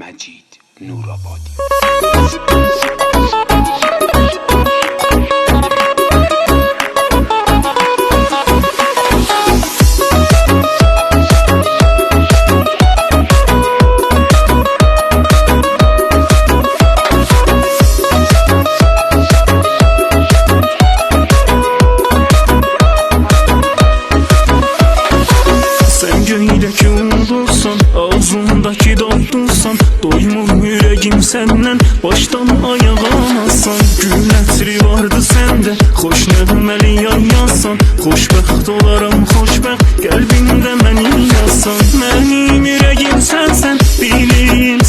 مجید نورآبادی. Göydeki ulduzsan, ağzımdaki doldursan, doymur yüreğim senden, baştan ayağa almazsan. Gül ətri vardı səndə, xoş nəğməli yayyasan, xoşbəxt olaram xoşbəxt, qəlbimdə məni yazsan. Mənim yüreğim sənsən, bileyim